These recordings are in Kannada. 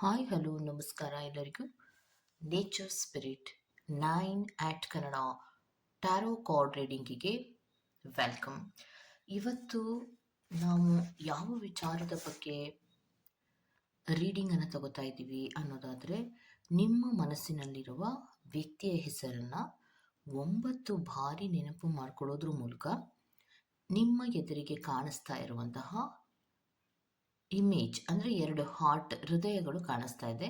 ಹಾಯ್ ಹಲೋ ನಮಸ್ಕಾರ ಎಲ್ಲರಿಗೂ. ನೇಚರ್ ಸ್ಪಿರಿಟ್ 9 ಆಟ್ ಕನ್ನಡ ಟ್ಯಾರೋ ಕಾರ್ಡ್ ರೀಡಿಂಗಿಗೆ ವೆಲ್ಕಮ್. ಇವತ್ತು ನಾವು ಯಾವ ವಿಚಾರದ ಬಗ್ಗೆ ರೀಡಿಂಗನ್ನು ತಗೋತಾ ಇದ್ದೀವಿ ಅನ್ನೋದಾದರೆ, ನಿಮ್ಮ ಮನಸ್ಸಿನಲ್ಲಿರುವ ವ್ಯಕ್ತಿಯ ಹೆಸರನ್ನು 9 ಬಾರಿ ನೆನಪು ಮಾಡಿಕೊಳ್ಳೋದ್ರ ಮೂಲಕ ನಿಮ್ಮ ಎದುರಿಗೆ ಕಾಣಿಸ್ತಾ ಇರುವಂತಹ ಇಮೇಜ್ ಅಂದರೆ 2 ಹಾರ್ಟ್ ಹೃದಯಗಳು ಕಾಣಿಸ್ತಾ ಇದೆ.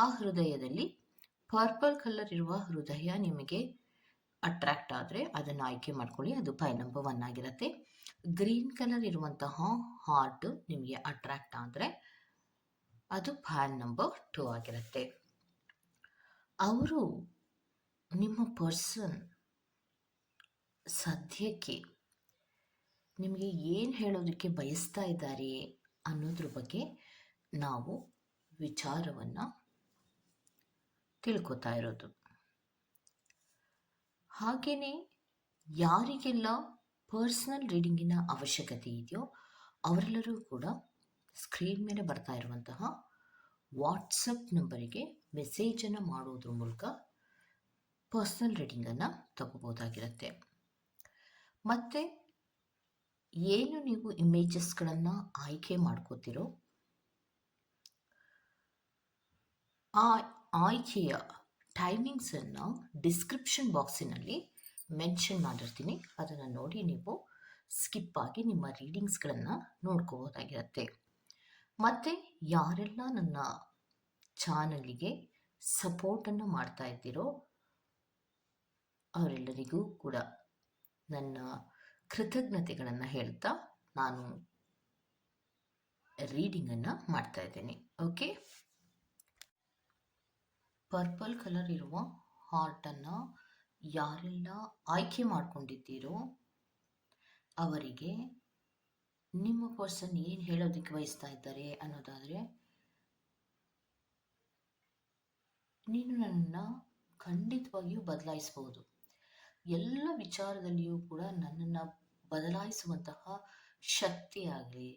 ಆ ಹೃದಯದಲ್ಲಿ ಪರ್ಪಲ್ ಕಲರ್ ಇರುವ ಹೃದಯ ನಿಮಗೆ ಅಟ್ರಾಕ್ಟ್ ಆದರೆ ಅದನ್ನು ಆಯ್ಕೆ ಮಾಡ್ಕೊಳ್ಳಿ, ಅದು ಪೈ ನಂಬರ್ 1 ಆಗಿರುತ್ತೆ. ಗ್ರೀನ್ ಕಲರ್ ಇರುವಂತಹ ಹಾರ್ಟ್ ನಿಮಗೆ ಅಟ್ರಾಕ್ಟ್ ಆದರೆ ಅದು ಪ್ಯಾನ್ ನಂಬರ್ 2 ಆಗಿರುತ್ತೆ. ಅವರು ನಿಮ್ಮ ಪರ್ಸನ್ ಸದ್ಯಕ್ಕೆ ನಿಮಗೆ ಏನು ಹೇಳೋದಕ್ಕೆ ಬಯಸ್ತಾ ಇದ್ದಾರೆ ಅನ್ನೋದ್ರ ಬಗ್ಗೆ ನಾವು ವಿಚಾರವನ್ನು ತಿಳ್ಕೊತಾ ಇರೋದು. ಹಾಗೆಯೇ ಯಾರಿಗೆಲ್ಲ ಪರ್ಸನಲ್ ರೀಡಿಂಗಿನ ಅವಶ್ಯಕತೆ ಇದೆಯೋ ಅವರೆಲ್ಲರೂ ಕೂಡ ಸ್ಕ್ರೀನ್ ಮೇಲೆ ಬರ್ತಾ ಇರುವಂತಹ ವಾಟ್ಸಪ್ ನಂಬರಿಗೆ ಮೆಸೇಜನ್ನು ಮಾಡೋದ್ರ ಮೂಲಕ ಪರ್ಸನಲ್ ರೀಡಿಂಗನ್ನು ತಗೋಬೋದಾಗಿರುತ್ತೆ. ಮತ್ತು ಏನು ನೀವು ಇಮೇಜಸ್ಗಳನ್ನು ಆಯ್ಕೆ ಮಾಡ್ಕೋತಿರೋ ಆ ಆಯ್ಕೆಯ ಟೈಮಿಂಗ್ಸನ್ನು ಡಿಸ್ಕ್ರಿಪ್ಷನ್ ಬಾಕ್ಸಿನಲ್ಲಿ ಮೆನ್ಷನ್ ಮಾಡಿರ್ತೀನಿ. ಅದನ್ನು ನೋಡಿ ನೀವು ಸ್ಕಿಪ್ ಆಗಿ ನಿಮ್ಮ ರೀಡಿಂಗ್ಸ್ಗಳನ್ನು ನೋಡ್ಕೋಬೋದಾಗಿರುತ್ತೆ. ಮತ್ತು ಯಾರೆಲ್ಲ ನನ್ನ ಚಾನಲಿಗೆ ಸಪೋರ್ಟನ್ನು ಮಾಡ್ತಾ ಇದ್ದೀರೋ ಅವರೆಲ್ಲರಿಗೂ ಕೂಡ ನನ್ನ ಕೃತಜ್ಞತೆಗಳನ್ನು ಹೇಳ್ತಾ ನಾನು ರೀಡಿಂಗನ್ನು ಮಾಡ್ತಾ ಇದ್ದೀನಿ. ಓಕೆ, ಪರ್ಪಲ್ ಕಲರ್ ಇರುವ ಹಾರ್ಟನ್ನು ಯಾರೆಲ್ಲ ಆಯ್ಕೆ ಮಾಡ್ಕೊಂಡಿದ್ದೀರೋ ಅವರಿಗೆ ನಿಮ್ಮ ಪರ್ಸನ್ ಏನು ಹೇಳೋದಕ್ಕೆ ಬಯಸ್ತಾ ಇದ್ದಾರೆ ಅನ್ನೋದಾದರೆ, ನೀನು ನನ್ನನ್ನು ಖಂಡಿತವಾಗಿಯೂ ಬದಲಾಯಿಸಬಹುದು. ಎಲ್ಲ ವಿಚಾರದಲ್ಲಿಯೂ ಕೂಡ ನನ್ನನ್ನು ಬದಲಾಯಿಸುವಂತಹ ಶಕ್ತಿ ಆಗಲಿ,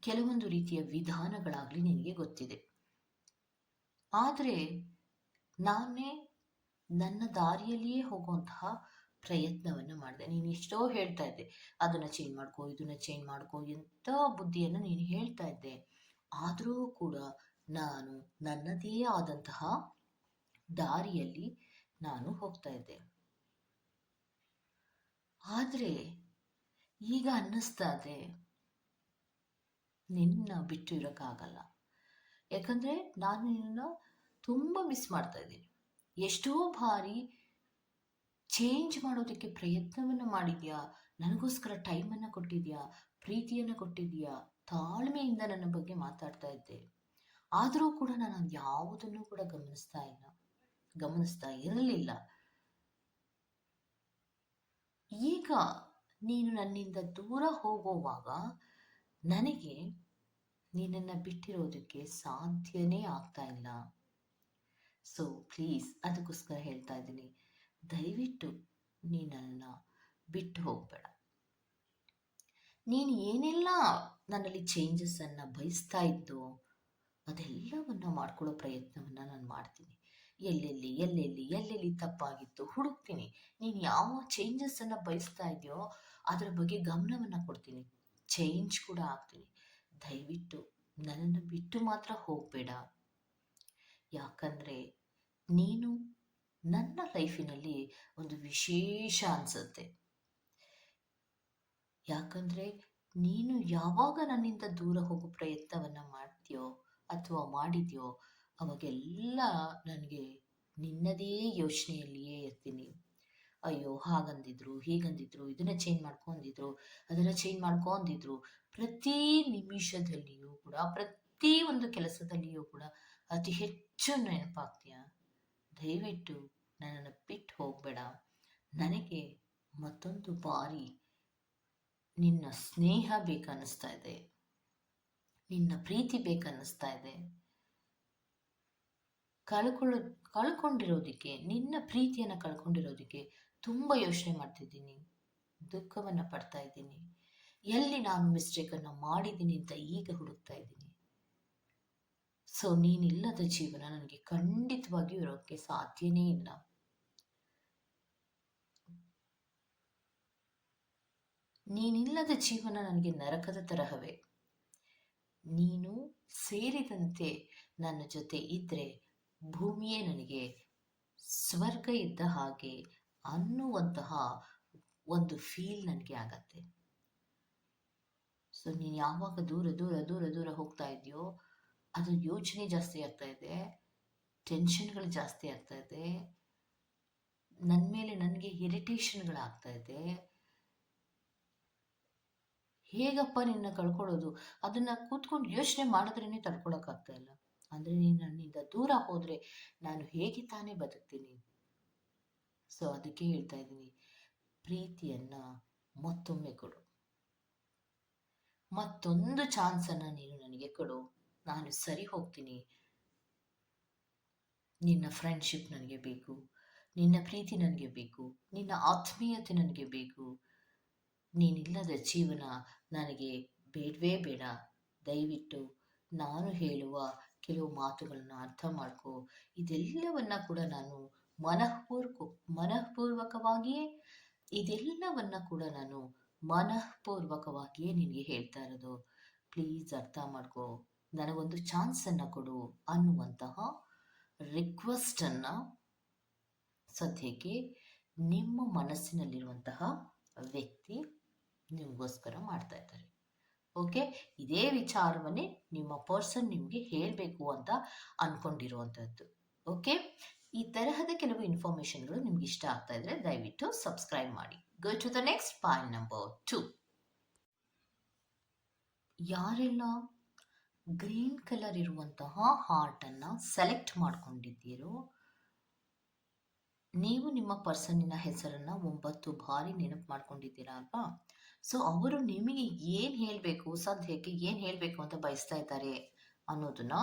ಕೆಲವೊಂದು ರೀತಿಯ ವಿಧಾನಗಳಾಗಲಿ ನಿನಗೆ ಗೊತ್ತಿದೆ. ಆದರೆ ನಾನೇ ನನ್ನ ದಾರಿಯಲ್ಲಿಯೇ ಹೋಗುವಂತಹ ಪ್ರಯತ್ನವನ್ನು ಮಾಡಿದೆ. ನೀನು ಎಷ್ಟೋ ಹೇಳ್ತಾ ಇದ್ದೆ, ಅದನ್ನು ಚೇಂಜ್ ಮಾಡ್ಕೋ, ಇದನ್ನು ಚೇಂಜ್ ಮಾಡ್ಕೋ, ಎಂಥ ಬುದ್ಧಿಯನ್ನು ನೀನು ಹೇಳ್ತಾ ಇದ್ದೆ. ಆದರೂ ಕೂಡ ನಾನು ನನ್ನದೇ ಆದಂತಹ ದಾರಿಯಲ್ಲಿ ನಾನು ಹೋಗ್ತಾ ಇದ್ದೆ. ಆದರೆ ಈಗ ಅನ್ನಿಸ್ತಾ ಇದೆ ನಿನ್ನ ಬಿಟ್ಟು ಇರೋಕ್ಕಾಗಲ್ಲ. ಯಾಕಂದರೆ ನಾನು ನಿನ್ನನ್ನು ತುಂಬ ಮಿಸ್ ಮಾಡ್ತಾ ಇದ್ದೀನಿ. ಎಷ್ಟೋ ಬಾರಿ ಚೇಂಜ್ ಮಾಡೋದಕ್ಕೆ ಪ್ರಯತ್ನವನ್ನು ಮಾಡಿದ್ಯಾ, ನನಗೋಸ್ಕರ ಟೈಮನ್ನು ಕೊಟ್ಟಿದ್ಯಾ, ಪ್ರೀತಿಯನ್ನು ಕೊಟ್ಟಿದ್ಯಾ, ತಾಳ್ಮೆಯಿಂದ ನನ್ನ ಬಗ್ಗೆ ಮಾತಾಡ್ತಾ ಇದ್ದೆ. ಆದರೂ ಕೂಡ ನಾನು ಅದು ಯಾವುದನ್ನು ಕೂಡ ಗಮನಿಸ್ತಾ ಇರಲಿಲ್ಲ. ಈಗ ನೀನು ನನ್ನಿಂದ ದೂರ ಹೋಗುವಾಗ ನನಗೆ ನಿನ್ನನ್ನು ಬಿಟ್ಟಿರೋದಕ್ಕೆ ಸಾಧ್ಯನೇ ಆಗ್ತಾ ಇಲ್ಲ. ಸೊ ಪ್ಲೀಸ್, ಅದಕ್ಕೋಸ್ಕರ ಹೇಳ್ತಾ ಇದ್ದೀನಿ, ದಯವಿಟ್ಟು ನೀನನ್ನು ಬಿಟ್ಟು ಹೋಗಬೇಡ. ನೀನು ಏನೆಲ್ಲ ನನ್ನಲ್ಲಿ ಚೇಂಜಸ್ಸನ್ನು ಬಯಸ್ತಾ ಇದ್ದೋ ಅದೆಲ್ಲವನ್ನು ಮಾಡ್ಕೊಳ್ಳೋ ಪ್ರಯತ್ನವನ್ನು ನಾನು ಮಾಡ್ತೀನಿ. ಎಲ್ಲೆಲ್ಲಿ ತಪ್ಪಾಗಿತ್ತು ಹುಡುಕ್ತೀನಿ. ನೀನು ಯಾವ ಚೇಂಜಸ್ಸನ್ನು ಬಯಸ್ತಾ ಇದೆಯೋ ಅದರ ಬಗ್ಗೆ ಗಮನವನ್ನು ಕೊಡ್ತೀನಿ, ಚೇಂಜ್ ಕೂಡ ಆಗ್ತೀನಿ. ದಯವಿಟ್ಟು ನನ್ನನ್ನು ಬಿಟ್ಟು ಮಾತ್ರ ಹೋಗಬೇಡ. ಯಾಕಂದರೆ ನೀನು ನನ್ನ ಲೈಫಿನಲ್ಲಿ ಒಂದು ವಿಶೇಷ ಅನಿಸುತ್ತೆ. ಯಾಕಂದರೆ ನೀನು ಯಾವಾಗ ನನ್ನಿಂದ ದೂರ ಹೋಗೋ ಪ್ರಯತ್ನವನ್ನು ಮಾಡ್ತೀಯೋ ಅಥವಾ ಮಾಡಿದ್ಯೋ ಅವಾಗೆಲ್ಲ ನನಗೆ ನಿನ್ನದೇ ಯೋಚನೆಯಲ್ಲಿಯೇ ಇರ್ತೀನಿ. ಅಯ್ಯೋ, ಹಾಗಂದಿದ್ರು, ಹೀಗಂದಿದ್ರು, ಇದನ್ನು ಚೇಂಜ್ ಮಾಡ್ಕೊಂಡಿದ್ರು, ಅದನ್ನು ಚೇಂಜ್ ಮಾಡ್ಕೊಂಡಿದ್ರು. ಪ್ರತಿ ನಿಮಿಷದಲ್ಲಿಯೂ ಕೂಡ, ಪ್ರತಿ ಒಂದು ಕೆಲಸದಲ್ಲಿಯೂ ಕೂಡ ಅತಿ ಹೆಚ್ಚು ನೆನಪಾಗ್ತೀಯ. ದಯವಿಟ್ಟು ನನ್ನನ್ನು ಬಿಟ್ಟು ಹೋಗಬೇಡ. ನನಗೆ ಮತ್ತೊಂದು ಬಾರಿ ನಿನ್ನ ಸ್ನೇಹ ಬೇಕನ್ನಿಸ್ತಾ ಇದೆ, ನಿನ್ನ ಪ್ರೀತಿ ಬೇಕನ್ನಿಸ್ತಾ ಇದೆ. ಕಳ್ಕೊಂಡಿರೋದಕ್ಕೆ, ನಿನ್ನ ಪ್ರೀತಿಯನ್ನು ಕಳ್ಕೊಂಡಿರೋದಕ್ಕೆ ತುಂಬ ಯೋಚನೆ ಮಾಡ್ತಿದ್ದೀನಿ, ದುಃಖವನ್ನು ಪಡ್ತಾ ಇದ್ದೀನಿ. ಎಲ್ಲಿ ನಾನು ಮಿಸ್ಟೇಕನ್ನು ಮಾಡಿದ್ದೀನಿ ಅಂತ ಈಗ ಹುಡುಕ್ತಾ ಇದ್ದೀನಿ. ಸೊ ನೀನಿಲ್ಲದ ಜೀವನ ನನಗೆ ಖಂಡಿತವಾಗಿಯೂ ಇರೋಕ್ಕೆ ಸಾಧ್ಯನೇ ಇಲ್ಲ. ನೀನಿಲ್ಲದ ಜೀವನ ನನಗೆ ನರಕದ ತರಹವೇ. ನೀನು ಸೇರಿದಂತೆ ನನ್ನ ಜೊತೆ ಇದ್ರೆ ಭೂಮಿಯೇ ನನಗೆ ಸ್ವರ್ಗ ಇದ್ದ ಹಾಗೆ ಅನ್ನುವಂತಹ ಒಂದು ಫೀಲ್ ನನಗೆ ಆಗತ್ತೆ. ಸೊ ನೀನು ಯಾವಾಗ ದೂರ ದೂರ ದೂರ ದೂರ ಹೋಗ್ತಾ ಇದೆಯೋ ಅದು ಯೋಚನೆ ಜಾಸ್ತಿ ಆಗ್ತಾ ಇದೆ, ಟೆನ್ಷನ್ಗಳು ಜಾಸ್ತಿ ಆಗ್ತಾ ಇದೆ, ನನ್ನ ಮೇಲೆ ನನಗೆ ಇರಿಟೇಷನ್ಗಳಾಗ್ತಾ ಇದೆ. ಹೇಗಪ್ಪ ನಿನ್ನ ಕಳ್ಕೊಳ್ಳೋದು, ಅದನ್ನ ಕೂತ್ಕೊಂಡು ಯೋಚನೆ ಮಾಡಿದ್ರೇನೆ ತಡ್ಕೊಳಕ್ಕಾಗ್ತಾ ಇಲ್ಲ. ಅಂದ್ರೆ ನೀನು ನನ್ನಿಂದ ದೂರ ಹೋದ್ರೆ ನಾನು ಹೇಗೆ ತಾನೇ ಬದುಕ್ತೀನಿ. ಸೊ ಅದಕ್ಕೆ ಹೇಳ್ತಾ ಇದ್ದೀನಿ, ಪ್ರೀತಿಯನ್ನ ಮತ್ತೊಮ್ಮೆ ಕೊಡು, ಮತ್ತೊಂದು ಚಾನ್ಸನ್ನ ನೀನು ನನಗೆ ಕೊಡು. ನಾನು ಸರಿ ಹೋಗ್ತೀನಿ. ನಿನ್ನ ಫ್ರೆಂಡ್ಶಿಪ್ ನನಗೆ ಬೇಕು, ನಿನ್ನ ಪ್ರೀತಿ ನನಗೆ ಬೇಕು, ನಿನ್ನ ಆತ್ಮೀಯತೆ ನನಗೆ ಬೇಕು. ನೀನಿಲ್ಲದ ಜೀವನ ನನಗೆ ಬೇಡವೇ ಬೇಡ. ದಯವಿಟ್ಟು ನಾನು ಹೇಳುವ ಕೆಲವು ಮಾತುಗಳನ್ನ ಅರ್ಥ ಮಾಡ್ಕೊ. ಇದೆಲ್ಲವನ್ನ ಕೂಡ ನಾನು ಮನಃಪೂರ್ವಕವಾಗಿಯೇ ಇದೆಲ್ಲವನ್ನ ಕೂಡ ನಾನು ಮನಃಪೂರ್ವಕವಾಗಿಯೇ ನಿನಗೆ ಹೇಳ್ತಾ ಇರೋದು. ಪ್ಲೀಸ್ ಅರ್ಥ ಮಾಡ್ಕೊ, ನನಗೊಂದು ಚಾನ್ಸನ್ನು ಕೊಡು ಅನ್ನುವಂತಹ ರಿಕ್ವೆಸ್ಟನ್ನು ಸದ್ಯಕ್ಕೆ ನಿಮ್ಮ ಮನಸ್ಸಿನಲ್ಲಿರುವಂತಹ ವ್ಯಕ್ತಿ ನಿಮಗೋಸ್ಕರ ಮಾಡ್ತಾ ಇದ್ದಾರೆ. ಓಕೆ, ಇದೇ ವಿಚಾರವನ್ನೇ ನಿಮ್ಮ ಪರ್ಸನ್ ನಿಮಗೆ ಹೇಳಬೇಕು ಅಂತ ಅನ್ಕೊಂಡಿರುವಂಥದ್ದು. ಓಕೆ, ಈ ತರಹದ ಕೆಲವು ಇನ್ಫಾರ್ಮೇಷನ್ಗಳು ನಿಮ್ಗೆ ಇಷ್ಟ ಆಗ್ತಾ ಇದ್ರೆ ದಯವಿಟ್ಟು ಸಬ್ಸ್ಕ್ರೈಬ್ ಮಾಡಿ. Go to the next point number 2. ಯಾರೆಲ್ಲ ಗ್ರೀನ್ ಕಲರ್ ಇರುವಂತಹ ಹಾರ್ಟ್ ಅನ್ನ ಸೆಲೆಕ್ಟ್ ಮಾಡ್ಕೊಂಡಿದ್ದೀರೋ ನೀವು ನಿಮ್ಮ ಪರ್ಸನ್ನಿನ ಹೆಸರನ್ನ 9 ಬಾರಿ ನೆನಪು ಮಾಡ್ಕೊಂಡಿದ್ದೀರಾ ಅಲ್ವಾ? ಸೊ ಅವರು ನಿಮಗೆ ಏನು ಹೇಳಬೇಕು, ಸದ್ಯಕ್ಕೆ ಏನು ಹೇಳಬೇಕು ಅಂತ ಬಯಸ್ತಾ ಇದ್ದಾರೆ ಅನ್ನೋದನ್ನ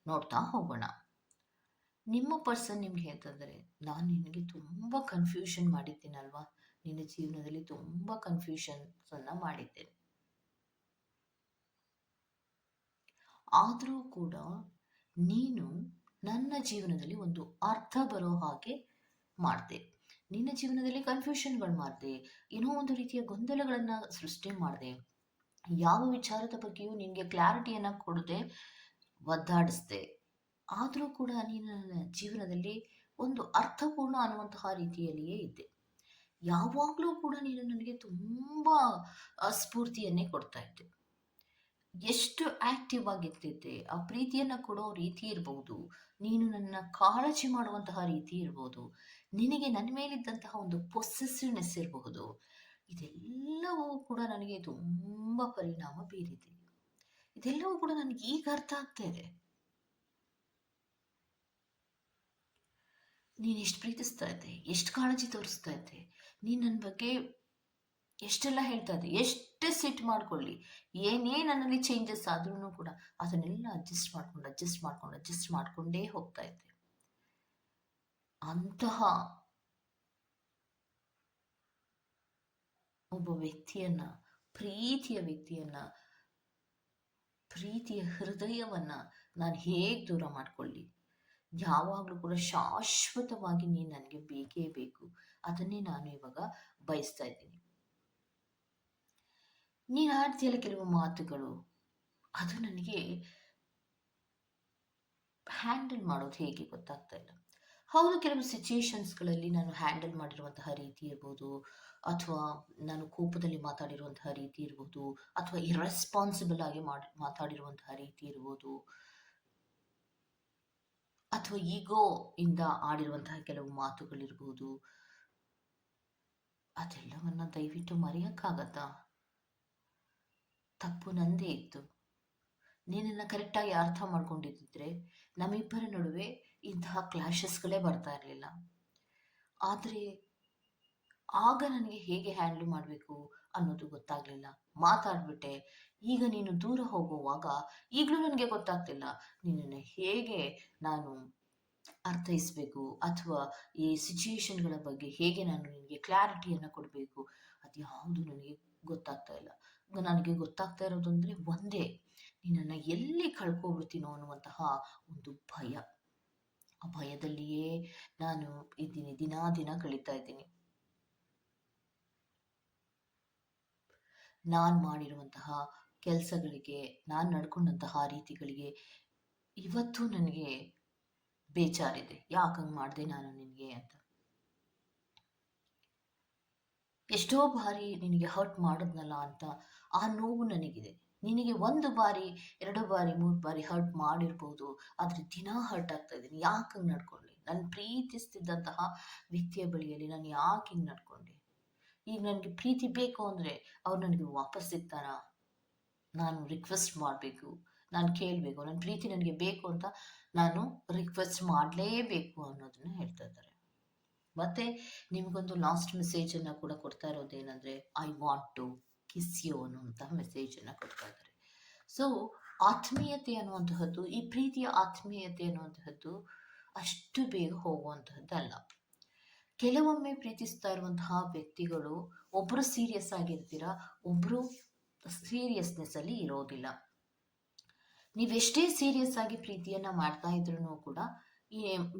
ನೋಡ್ತಾ ಹೋಗೋಣ. ನಿಮ್ಮ ಪರ್ಸನ್ ನಿಮ್ಗೆ ಹೇಳ್ತಿದ್ದಾರೆ, ನಾನು ನಿನಗೆ ತುಂಬ ಕನ್ಫ್ಯೂಷನ್ ಮಾಡಿದ್ದೀನಲ್ವಾ, ನಿನ್ನ ಜೀವನದಲ್ಲಿ ತುಂಬ ಕನ್ಫ್ಯೂಷನ್ಸ್ ಅನ್ನ ಮಾಡಿದ್ದೇನೆ, ಆದರೂ ಕೂಡ ನೀನು ನನ್ನ ಜೀವನದಲ್ಲಿ ಒಂದು ಅರ್ಥ ಬರೋ ಹಾಗೆ ಮಾಡಿದೆ. ನಿನ್ನ ಜೀವನದಲ್ಲಿ ಕನ್ಫ್ಯೂಷನ್ಗಳು ಮಾಡಿದೆ, ಏನೋ ಒಂದು ರೀತಿಯ ಗೊಂದಲಗಳನ್ನು ಸೃಷ್ಟಿ ಮಾಡಿದೆ, ಯಾವ ವಿಚಾರದ ಬಗ್ಗೆಯೂ ನಿನಗೆ ಕ್ಲಾರಿಟಿಯನ್ನು ಕೊಡದೆ ಒದ್ದಾಡಿಸ್ದೆ. ಆದರೂ ಕೂಡ ನೀನು ನನ್ನ ಜೀವನದಲ್ಲಿ ಒಂದು ಅರ್ಥಪೂರ್ಣ ಅನ್ನುವಂತಹ ರೀತಿಯಲ್ಲಿಯೇ ಇದ್ದೆ. ಯಾವಾಗಲೂ ಕೂಡ ನೀನು ನನಗೆ ತುಂಬ ಸ್ಫೂರ್ತಿಯನ್ನೇ ಕೊಡ್ತಾ ಇದ್ದೆ. ಎಷ್ಟು ಆಕ್ಟಿವ್ ಆಗಿರ್ತಿದ್ದೆ, ಆ ಪ್ರೀತಿಯನ್ನು ಕೊಡೋ ರೀತಿ ಇರಬಹುದು, ನೀನು ನನ್ನ ಕಾಳಜಿ ಮಾಡುವಂತಹ ರೀತಿ ಇರಬಹುದು, ನಿನಗೆ ನನ್ನ ಮೇಲಿದ್ದಂತಹ ಒಂದು ಪೊಸೆಸಿವ್ನೆಸ್ ಇರಬಹುದು. ಇದೆಲ್ಲವೂ ಕೂಡ ನನಗೆ ತುಂಬ ಪರಿಣಾಮ ಬೀರಿದೆ. ಇದೆಲ್ಲವೂ ಕೂಡ ನನಗೆ ಈಗ ಅರ್ಥ ಆಗ್ತಾ ಇದೆ. ನೀನು ಎಷ್ಟು ಪ್ರೀತಿಸ್ತಾ ಇದ್ದೆ, ಎಷ್ಟು ಕಾಳಜಿ ತೋರಿಸ್ತಾ ಇದ್ದೆ, ನೀನು ನನ್ನ ಬಗ್ಗೆ ಎಷ್ಟೆಲ್ಲ ಹೇಳ್ತಾ ಇದ್ದೆ, ಎಷ್ಟೇ ಸಿಟ್ ಮಾಡ್ಕೊಳ್ಳಿ, ಏನೇ ನನ್ನಲ್ಲಿ ಚೇಂಜಸ್ ಆದ್ರೂ ಕೂಡ ಅದನ್ನೆಲ್ಲ ಅಡ್ಜಸ್ಟ್ ಮಾಡ್ಕೊಂಡೇ ಹೋಗ್ತಾ ಇದ್ದೆ. ಅಂತಹ ಒಬ್ಬ ವ್ಯಕ್ತಿಯನ್ನ, ಪ್ರೀತಿಯ ಹೃದಯವನ್ನ ನಾನು ಹೇಗೆ ದೂರ ಮಾಡ್ಕೊಳ್ಳಿ? ಯಾವಾಗಲೂ ಕೂಡ ಶಾಶ್ವತವಾಗಿ ನೀನು ನನಗೆ ಬೇಕೇ ಬೇಕು. ಅದನ್ನೇ ನಾನು ಇವಾಗ ಬಯಸ್ತಾ ಇದ್ದೀನಿ. ನೀನು ಆಡ್ತಿಯಲ್ಲ ಕೆಲವು ಮಾತುಗಳು, ಅದು ನನಗೆ ಹ್ಯಾಂಡಲ್ ಮಾಡೋದು ಹೇಗೆ ಗೊತ್ತಾಗ್ತಾ ಇಲ್ಲ. ಹೌದು, ಕೆಲವು ಸಿಚುಯೇಷನ್ಸ್ಗಳಲ್ಲಿ ನಾನು ಹ್ಯಾಂಡಲ್ ಮಾಡಿರುವಂತಹ ರೀತಿ ಇರ್ಬೋದು, ಅಥವಾ ನಾನು ಕೋಪದಲ್ಲಿ ಮಾತಾಡಿರುವಂತಹ ರೀತಿ ಇರ್ಬೋದು, ಅಥವಾ ಇರ್ರೆಸ್ಪಾನ್ಸಿಬಲ್ ಆಗಿ ಮಾತಾಡಿರುವಂತಹ ರೀತಿ ಇರ್ಬೋದು, ಅಥವಾ ಈಗೋ ಇಂದ ಆಡಿರುವಂತಹ ಕೆಲವು ಮಾತುಗಳಿರ್ಬೋದು. ಅದೆಲ್ಲವನ್ನ ದಯವಿಟ್ಟು ಮರೆಯಕ್ಕಾಗತ್ತಾ? ತಪ್ಪು ನಂದೇ ಇತ್ತು. ನೀನನ್ನ ಕರೆಕ್ಟಾಗಿ ಅರ್ಥ ಮಾಡ್ಕೊಂಡಿದ್ದಿದ್ರೆ ನಮ್ಮಿಬ್ಬರ ನಡುವೆ ಇಂತಹ ಕ್ಲಾಶಸ್ಗಳೇ ಬರ್ತಾ ಇರಲಿಲ್ಲ. ಆದರೆ ಆಗ ನನಗೆ ಹೇಗೆ ಹ್ಯಾಂಡಲ್ ಮಾಡಬೇಕು ಅನ್ನೋದು ಗೊತ್ತಾಗಲಿಲ್ಲ, ಮಾತಾಡ್ಬಿಟ್ಟೆ. ಈಗ ನೀನು ದೂರ ಹೋಗುವಾಗ ಈಗಲೂ ನನಗೆ ಗೊತ್ತಾಗ್ತಿಲ್ಲ ನಿನ್ನನ್ನು ಹೇಗೆ ನಾನು ಅರ್ಥೈಸಬೇಕು, ಅಥವಾ ಈ ಸಿಚುಯೇಷನ್ಗಳ ಬಗ್ಗೆ ಹೇಗೆ ನಾನು ನಿನಗೆ ಕ್ಲಾರಿಟಿಯನ್ನು ಕೊಡಬೇಕು, ಅದು ಯಾವುದು ನನಗೆ ಗೊತ್ತಾಗ್ತಾ ಇಲ್ಲ. ನನಗೆ ಗೊತ್ತಾಗ್ತಾ ಇರೋದಂದ್ರೆ ಒಂದೇ, ನಿನ್ನನ್ನು ಎಲ್ಲಿ ಕಳ್ಕೊಬಿಡ್ತೀನೋ ಅನ್ನುವಂತಹ ಒಂದು ಭಯ. ಆ ಭಯದಲ್ಲಿಯೇ ನಾನು ಇದ್ದೀನಿ, ದಿನ ಕಳೀತಾ ಇದ್ದೀನಿ. ನಾನು ಮಾಡಿರುವಂತಹ ಕೆಲಸಗಳಿಗೆ, ನಾನು ನಡ್ಕೊಂಡಂತಹ ರೀತಿಗಳಿಗೆ ಇವತ್ತು ನನಗೆ ಬೇಜಾರಿದೆ. ಯಾಕಂಗೆ ಮಾಡಿದೆ ನಾನು ನಿನಗೆ ಅಂತ. ಎಷ್ಟೋ ಬಾರಿ ನಿನಗೆ ಹರ್ಟ್ ಮಾಡಿದ್ನಲ್ಲ ಅಂತ ಆ ನೋವು ನನಗಿದೆ. ನಿನಗೆ 1 ಬಾರಿ 2 ಬಾರಿ 3 ಬಾರಿ ಹರ್ಟ್ ಮಾಡಿರ್ಬೋದು, ಆದರೆ ದಿನ ಹರ್ಟ್ ಆಗ್ತಾ ಇದ್ದೀನಿ. ಯಾಕೆ ಹಂಗೆ ನಡ್ಕೊಂಡೆ? ನಾನು ಪ್ರೀತಿಸ್ತಿದ್ದಂತಹ ವ್ಯಕ್ತಿಯ ಬಳಿಯಲ್ಲಿ ನಾನು ಯಾಕೆ ಹಿಂಗೆ ನಡ್ಕೊಂಡೆ? ಈಗ ನನಗೆ ಪ್ರೀತಿ ಬೇಕು ಅಂದರೆ ಅವ್ರು ನನಗೆ ವಾಪಸ್ ಸಿಗ್ತಾರಾ? ನಾನು ರಿಕ್ವೆಸ್ಟ್ ಮಾಡಬೇಕು, ನಾನು ಕೇಳಬೇಕು, ನನ್ನ ಪ್ರೀತಿ ನನಗೆ ಬೇಕು ಅಂತ ನಾನು ರಿಕ್ವೆಸ್ಟ್ ಮಾಡಲೇಬೇಕು ಅನ್ನೋದನ್ನ ಹೇಳ್ತಾ ಇದ್ದಾರೆ. ಮತ್ತೆ ನಿಮಗೊಂದು ಲಾಸ್ಟ್ ಮೆಸೇಜನ್ನು ಕೂಡ ಕೊಡ್ತಾ ಇರೋದೇನೆಂದರೆ, I want to kiss you ಅನ್ನುವಂತಹ ಮೆಸೇಜನ್ನು ಕೊಡ್ತಾ ಇದ್ದಾರೆ. ಸೊ ಆತ್ಮೀಯತೆ ಅನ್ನುವಂತಹದ್ದು, ಈ ಪ್ರೀತಿಯ ಆತ್ಮೀಯತೆ ಅನ್ನುವಂತಹದ್ದು ಅಷ್ಟು ಬೇಗ ಹೋಗುವಂತಹದ್ದಲ್ಲ. ಕೆಲವೊಮ್ಮೆ ಪ್ರೀತಿಸ್ತಾ ಇರುವಂತಹ ವ್ಯಕ್ತಿಗಳು ಒಬ್ಬರು ಸೀರಿಯಸ್ ಆಗಿರ್ತೀರ, ಒಬ್ಬರು ಸೀರಿಯಸ್ನೆಸ್ ಅಲ್ಲಿ ಇರೋದಿಲ್ಲ. ನೀವೆಷ್ಟೇ ಸೀರಿಯಸ್ ಆಗಿ ಪ್ರೀತಿಯನ್ನ ಮಾಡ್ತಾ ಇದ್ರೂ ಕೂಡ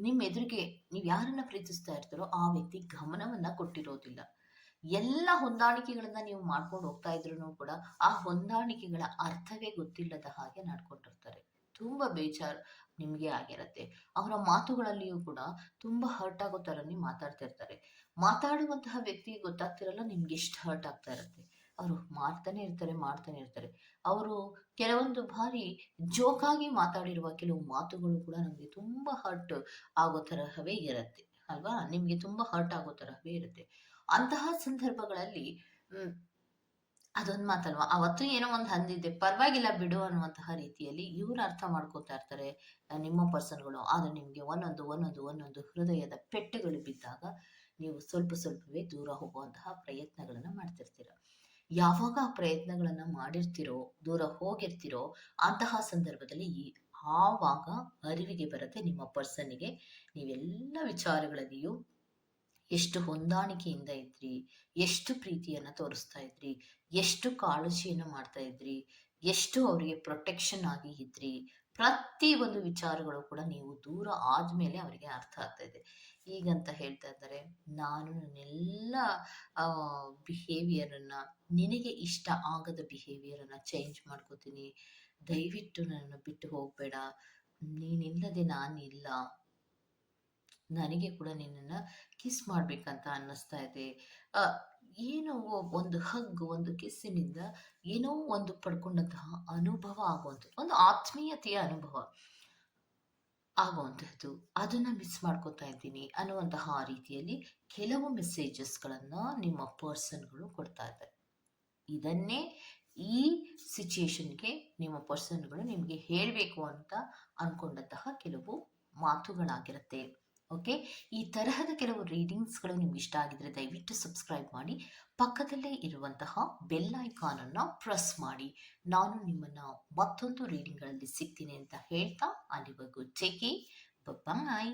ನಿಮ್ಮ ಎದುರಿಗೆ ನೀವು ಯಾರನ್ನ ಪ್ರೀತಿಸ್ತಾ ಇರ್ತಾರೋ ಆ ವ್ಯಕ್ತಿ ಗಮನವನ್ನ ಕೊಟ್ಟಿರೋದಿಲ್ಲ. ಎಲ್ಲ ಹೊಂದಾಣಿಕೆಗಳನ್ನ ನೀವು ಮಾಡ್ಕೊಂಡು ಹೋಗ್ತಾ ಇದ್ರು ಕೂಡ ಆ ಹೊಂದಾಣಿಕೆಗಳ ಅರ್ಥವೇ ಗೊತ್ತಿಲ್ಲದ ಹಾಗೆ ನಡ್ಕೊಂಡಿರ್ತಾರೆ. ತುಂಬಾ ಬೇಜಾರು ನಿಮ್ಗೆ ಆಗಿರತ್ತೆ. ಅವರ ಮಾತುಗಳಲ್ಲಿಯೂ ಕೂಡ ತುಂಬಾ ಹರ್ಟ್ ಆಗೋ ತರನೇ ಮಾತಾಡ್ತಾ ಮಾತಾಡುವಂತಹ ವ್ಯಕ್ತಿಗೆ ಗೊತ್ತಾಗ್ತಿರಲ್ಲ ನಿಮ್ಗೆ ಎಷ್ಟು ಹರ್ಟ್ ಆಗ್ತಾ ಇರತ್ತೆ. ಅವರು ಮಾಡ್ತಾನೆ ಇರ್ತಾರೆ. ಅವರು ಕೆಲವೊಂದು ಬಾರಿ ಜೋಕಾಗಿ ಮಾತಾಡಿರುವ ಕೆಲವು ಮಾತುಗಳು ಕೂಡ ನಮಗೆ ತುಂಬಾ ಹರ್ಟ್ ಆಗೋ ತರಹವೇ ಇರುತ್ತೆ ಅಲ್ವಾ? ನಿಮ್ಗೆ ತುಂಬಾ ಹರ್ಟ್ ಆಗೋ ತರಹವೇ ಇರುತ್ತೆ. ಅಂತಹ ಸಂದರ್ಭಗಳಲ್ಲಿ ಅದೊಂದು ಮಾತಲ್ವಾ, ಅವತ್ತು ಏನೋ ಒಂದು ಹಂದಿದ್ದೆ, ಪರವಾಗಿಲ್ಲ ಬಿಡು ಅನ್ನುವಂತಹ ರೀತಿಯಲ್ಲಿ ಇವ್ರು ಅರ್ಥ ಮಾಡ್ಕೋತಾ ಇರ್ತಾರೆ ನಿಮ್ಮ ಪರ್ಸನ್ಗಳು. ಆದ್ರೆ ನಿಮ್ಗೆ ಒಂದೊಂದು ಹೃದಯದ ಪೆಟ್ಟುಗಳು ಬಿದ್ದಾಗ ನೀವು ಸ್ವಲ್ಪವೇ ದೂರ ಹೋಗುವಂತಹ ಪ್ರಯತ್ನಗಳನ್ನ ಮಾಡ್ತಿರ್ತೀರ. ಯಾವಾಗ ಆ ಪ್ರಯತ್ನಗಳನ್ನ ಮಾಡಿರ್ತೀರೋ, ದೂರ ಹೋಗಿರ್ತೀರೋ, ಅಂತಹ ಸಂದರ್ಭದಲ್ಲಿ ಆವಾಗ ಅರಿವಿಗೆ ಬರುತ್ತೆ ನಿಮ್ಮ ಪರ್ಸನ್ನಿಗೆ ನೀವೆಲ್ಲ ವಿಚಾರಗಳಲ್ಲಿಯೂ ಎಷ್ಟು ಹೊಂದಾಣಿಕೆಯಿಂದ ಇದ್ರಿ, ಎಷ್ಟು ಪ್ರೀತಿಯನ್ನ ತೋರಿಸ್ತಾ ಇದ್ರಿ, ಎಷ್ಟು ಕಾಳಜಿಯನ್ನು ಮಾಡ್ತಾ ಇದ್ರಿ, ಎಷ್ಟು ಅವರಿಗೆ ಪ್ರೊಟೆಕ್ಷನ್ ಆಗಿ ಇದ್ರಿ. ಪ್ರತಿ ಒಂದು ವಿಚಾರಗಳು ಕೂಡ ನೀವು ದೂರ ಆದ್ಮೇಲೆ ಅವರಿಗೆ ಅರ್ಥ ಆಗ್ತಾ ಇದೆ. ಈಗಂತ ಹೇಳ್ತಾ ಇದ್ದಾರೆ, ನಾನು ನನ್ನೆಲ್ಲ ಬಿಹೇವಿಯರನ್ನು, ನಿನಗೆ ಇಷ್ಟ ಆಗದ ಬಿಹೇವಿಯರನ್ನು ಚೇಂಜ್ ಮಾಡ್ಕೋತೀನಿ. ದಯವಿಟ್ಟು ನನ್ನನ್ನು ಬಿಟ್ಟು ಹೋಗಬೇಡ. ನೀನಿಲ್ಲದೆ ನಾನಿಲ್ಲ. ನನಗೆ ಕೂಡ ನಿನ್ನನ್ನು ಕಿಸ್ ಮಾಡಬೇಕಂತ ಅನ್ನಿಸ್ತಾ ಇದೆ. ಏನೋ ಒಂದು ಹಗ್, ಒಂದು ಕಿಸ್ಸಿನಿಂದ ಏನೋ ಒಂದು ಪಡ್ಕೊಂಡಂತಹ ಅನುಭವ ಆಗುವಂಥದ್ದು, ಒಂದು ಆತ್ಮೀಯತೆಯ ಅನುಭವ ಆಗುವಂತಹದ್ದು, ಅದನ್ನ ಮಿಸ್ ಮಾಡ್ಕೋತಾ ಇದ್ದೀನಿ ಅನ್ನುವಂತಹ ರೀತಿಯಲ್ಲಿ ಕೆಲವು ಮೆಸೇಜಸ್ಗಳನ್ನ ನಿಮ್ಮ ಪರ್ಸನ್ಗಳು ಕೊಡ್ತಾ ಇದ್ದಾರೆ. ಇದನ್ನೇ ಈ ಸಿಚುಯೇಷನ್ಗೆ ನಿಮ್ಮ ಪರ್ಸನ್ಗಳು ನಿಮಗೆ ಹೇಳಬೇಕು ಅಂತ ಅನ್ಕೊಂಡಂತಹ ಕೆಲವು ಮಾತುಗಳಾಗಿರುತ್ತೆ. ಓಕೆ, ಈ ತರಹದ ಕೆಲವು ರೀಡಿಂಗ್ಸ್ಗಳು ನಿಮ್ಗೆ ಇಷ್ಟ ಆಗಿದ್ರೆ ದಯವಿಟ್ಟು ಸಬ್ಸ್ಕ್ರೈಬ್ ಮಾಡಿ, ಪಕ್ಕದಲ್ಲೇ ಇರುವಂತಹ ಬೆಲ್ ಐಕಾನ್ ಅನ್ನು ಪ್ರೆಸ್ ಮಾಡಿ. ನಾನು ನಿಮ್ಮನ್ನ ಮತ್ತೊಂದು ರೀಡಿಂಗ್ಗಳಲ್ಲಿ ಸಿಗ್ತೀನಿ ಅಂತ ಹೇಳ್ತಾ, ಅಲ್ಲಿವರೆಗೂ ಟೇಕ್ ಕೇರ್, ಬಾಯ್.